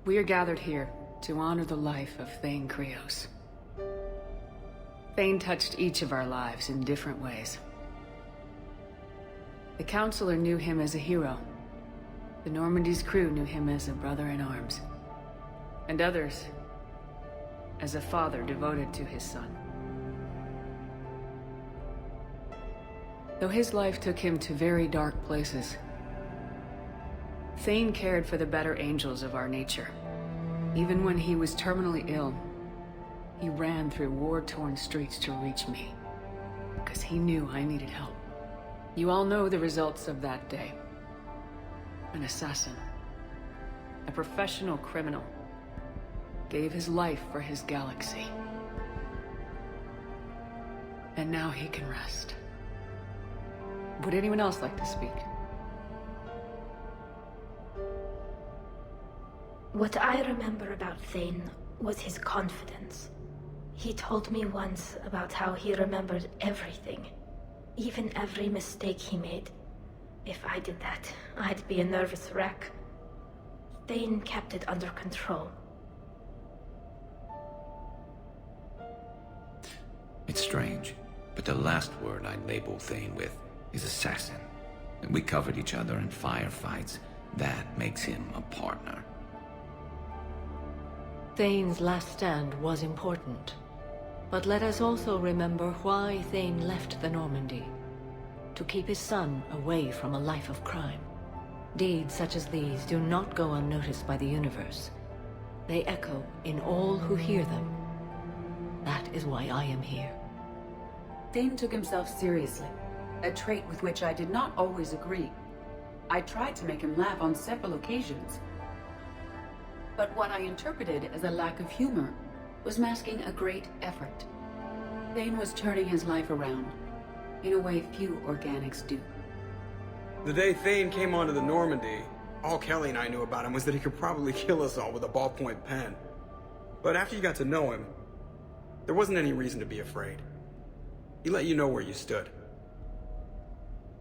We are gathered here to honor the life of Thane Krios. Thane touched each of our lives in different ways. The Counselor knew him as a hero. The Normandy's crew knew him as a brother in arms. And others, as a father devoted to his son. Though his life took him to very dark places, Thane cared for the better angels of our nature. Even when he was terminally ill, he ran through war-torn streets to reach me, because he knew I needed help. You all know the results of that day. An assassin, a professional criminal, gave his life for his galaxy. And now he can rest. Would anyone else like to speak? What I remember about Thane was his confidence. He told me once about how he remembered everything, even every mistake he made. If I did that, I'd be a nervous wreck. Thane kept it under control. It's strange, but the last word I'd label Thane with is assassin. And we covered each other in firefights. That makes him a partner. Thane's last stand was important. But let us also remember why Thane left the Normandy. To keep his son away from a life of crime. Deeds such as these do not go unnoticed by the universe. They echo in all who hear them. That is why I am here. Thane took himself seriously, a trait with which I did not always agree. I tried to make him laugh on several occasions. But what I interpreted as a lack of humor was masking a great effort. Thane was turning his life around, in a way few organics do. The day Thane came onto the Normandy, all Kelly and I knew about him was that he could probably kill us all with a ballpoint pen. But after you got to know him, there wasn't any reason to be afraid. He let you know where you stood.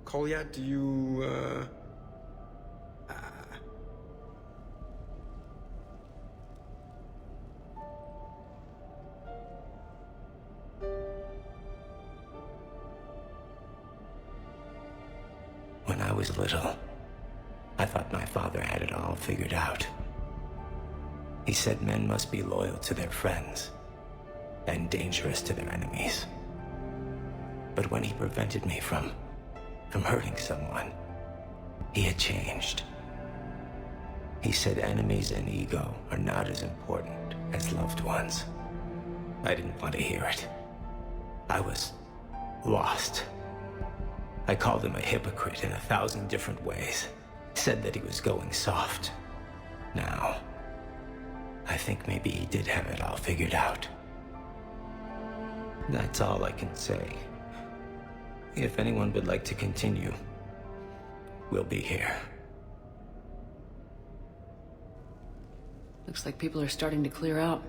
Kolyat, do you, When I was little, I thought my father had it all figured out. He said men must be loyal to their friends and dangerous to their enemies. But when he prevented me from hurting someone, he had changed. He said enemies and ego are not as important as loved ones. I didn't want to hear it. I was lost. I called him a hypocrite in 1,000 different ways. Said that he was going soft. Now, I think maybe he did have it all figured out. That's all I can say. If anyone would like to continue, we'll be here. Looks like people are starting to clear out.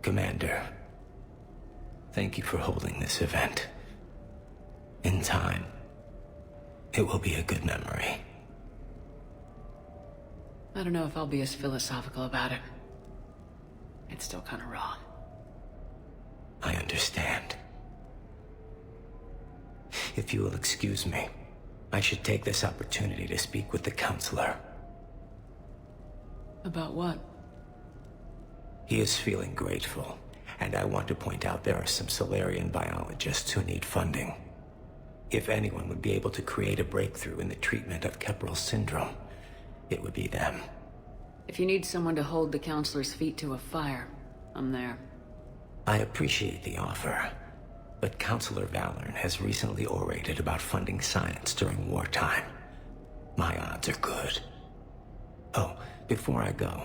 Commander, thank you for holding this event. In time, it will be a good memory. I don't know if I'll be as philosophical about it. It's still kind of raw. I understand. If you will excuse me, I should take this opportunity to speak with the Counselor. About what? He is feeling grateful, and I want to point out there are some Solarian biologists who need funding. If anyone would be able to create a breakthrough in the treatment of Keppel's syndrome, it would be them. If you need someone to hold the Counselor's feet to a fire, I'm there. I appreciate the offer, but Counselor Valorn has recently orated about funding science during wartime. My odds are good. Oh, before I go,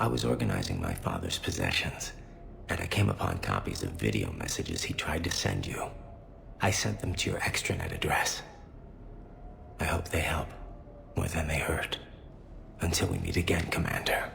I was organizing my father's possessions, and I came upon copies of video messages he tried to send you. I sent them to your extranet address. I hope they help, more than they hurt. Until we meet again, Commander.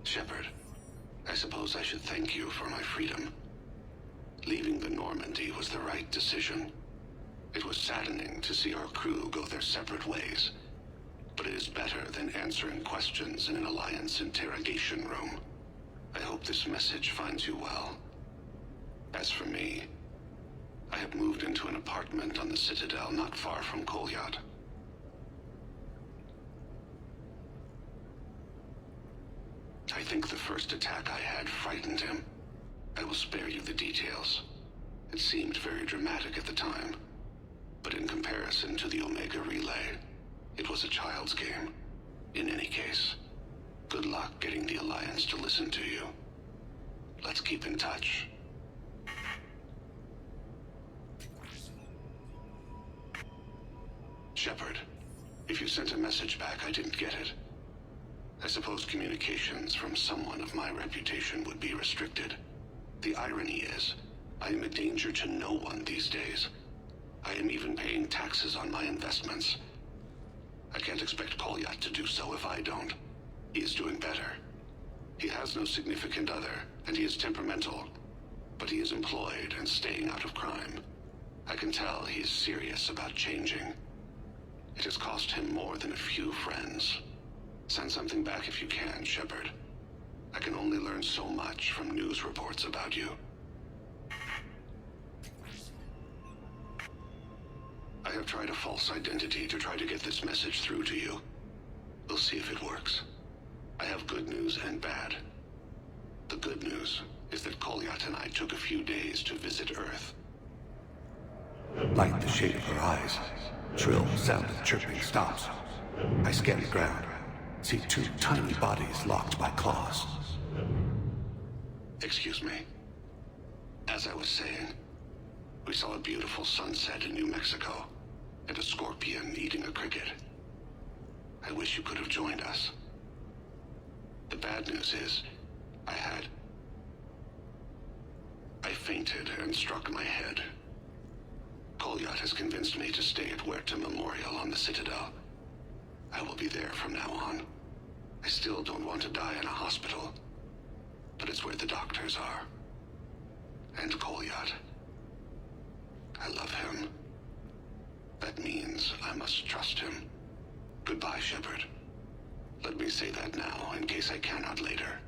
Shepard, I suppose I should thank you for my freedom. Leaving the Normandy was the right decision. It was saddening to see our crew go their separate ways, but it is better than answering questions in an Alliance interrogation room. I hope this message finds you well. As for me, I have moved into an apartment on the Citadel not far from Kolyat. I think the first attack I had frightened him. I will spare you the details. It seemed very dramatic at the time, but in comparison to the Omega Relay, it was a child's game. In any case, good luck getting the Alliance to listen to you. Let's keep in touch. Shepard, if you sent a message back, I didn't get it. I suppose communications from someone of my reputation would be restricted. The irony is, I am a danger to no one these days. I am even paying taxes on my investments. I can't expect Kolyat to do so if I don't. He is doing better. He has no significant other, and he is temperamental. But he is employed and staying out of crime. I can tell he is serious about changing. It has cost him more than a few friends. Send something back if you can, Shepard. I can only learn so much from news reports about you. I have tried a false identity to try to get this message through to you. We'll see if it works. I have good news and bad. The good news is that Kolyat and I took a few days to visit Earth. Like the shape of her eyes. Shrill sound of chirping stops. I scan the ground. See two tiny bodies locked by claws. Excuse me. As I was saying, we saw a beautiful sunset in New Mexico, and a scorpion eating a cricket. I wish you could have joined us. The bad news is, I fainted and struck my head. Kolyat has convinced me to stay at Huerta Memorial on the Citadel. I will be there from now on. I still don't want to die in a hospital, but it's where the doctors are. And Kolyat. I love him. That means I must trust him. Goodbye, Shepard. Let me say that now, in case I cannot later.